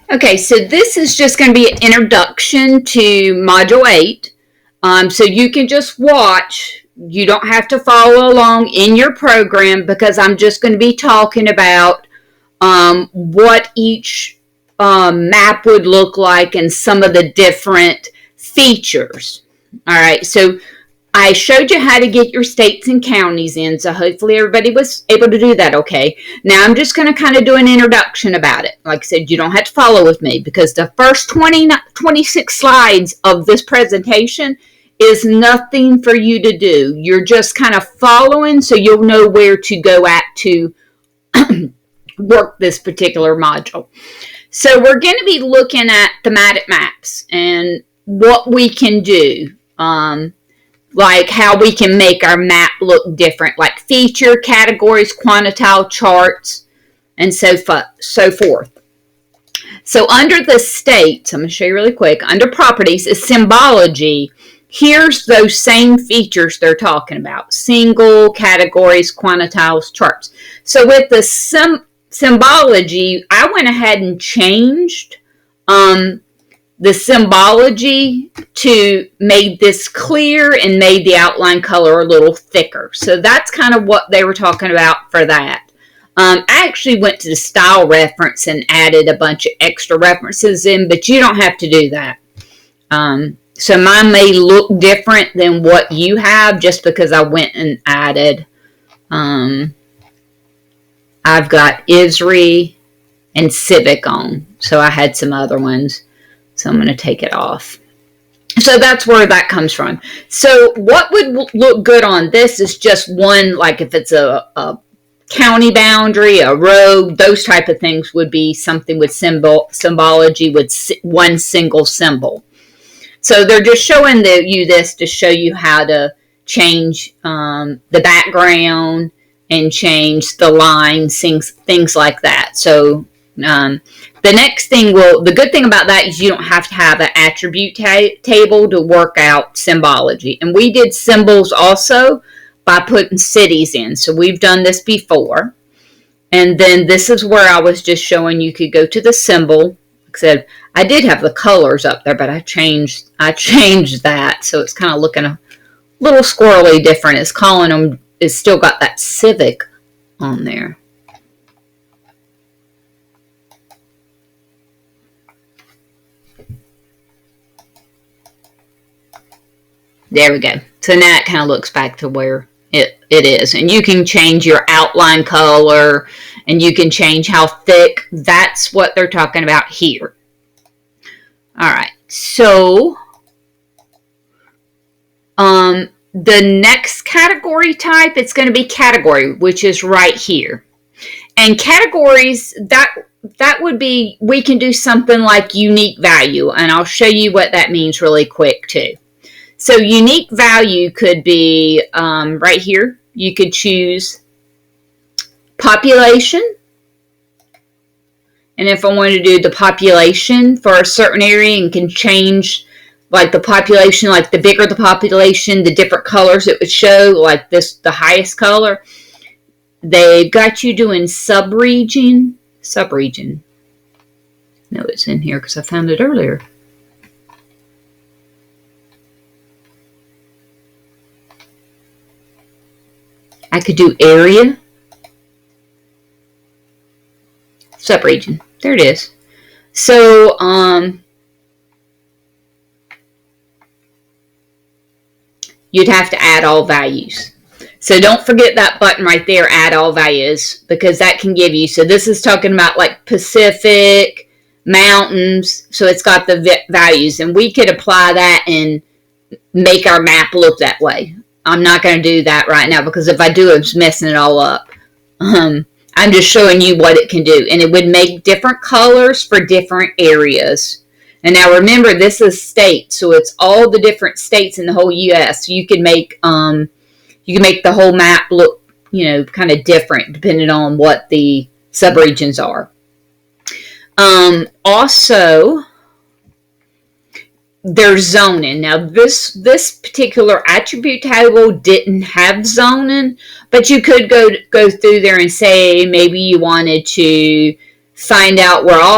Okay, so this is just going to be an introduction to Module 8. So you can just watch. You don't have to follow along in your program because I'm just going to be talking about what each map would look like and some of the different features. All right, so I showed you how to get your states and counties in, so hopefully everybody was able to do that okay. Now I'm just going to kind of do an introduction about it. Like I said, you don't have to follow with me because the first 26 slides of this presentation is nothing for you to do. You're just kind of following so you'll know where to go at to work this particular module. So we're going to be looking at thematic maps and what we can do. Like how we can make our map look different, like feature, categories, quantile charts, and so forth. So under the states, I'm going to show you really quick, under properties is symbology. Here's those same features they're talking about, single, categories, quantiles, charts. So with the symbology, I went ahead and changed the symbology to made this clear and made the outline color a little thicker. So that's kind of what they were talking about for that. I actually went to the style reference and added a bunch of extra references in, but you don't have to do that. So mine may look different than what you have just because I went and added. I've got ISRI and Civic on, so I had some other ones. So I'm going to take it off. So that's where that comes from. So what would look good on this is just one, like if it's a county boundary, a road, those type of things would be something with symbology with one single symbol. So they're just showing you this to show you how to change the background and change the lines, things like that. So the next thing the good thing about that is you don't have to have an attribute table to work out symbology. And we did symbols also by putting cities in. So we've done this before. And then this is where I was just showing you could go to the symbol. Like I said, I did have the colors up there, but I changed that. So it's kind of looking a little squirrely different. It's calling them, it's still got that Civic on there. There we go. So now it kind of looks back to where it is. And you can change your outline color and you can change how thick. That's what they're talking about here. All right. So the next category type, it's going to be category, which is right here. And categories, that would be, we can do something like unique value. And I'll show you what that means really quick too. So unique value could be right here. You could choose population. And if I wanted to do the population for a certain area and can change like the population, like the bigger the population, the different colors it would show, like this, the highest color. They've got you doing subregion. No, it's in here because I found it earlier. I could do area, subregion. There it is. So, you'd have to add all values. So don't forget that button right there, add all values, because that can give you, so this is talking about like Pacific, mountains, so it's got the values, and we could apply that and make our map look that way. I'm not going to do that right now because if I do, it's messing it all up. I'm just showing you what it can do. And it would make different colors for different areas. And now remember, this is states, so it's all the different states in the whole U.S. You can make the whole map look, kind of different depending on what the subregions are. Also, there's zoning. Now, this particular attribute table didn't have zoning, but you could go through there and say maybe you wanted to find out where all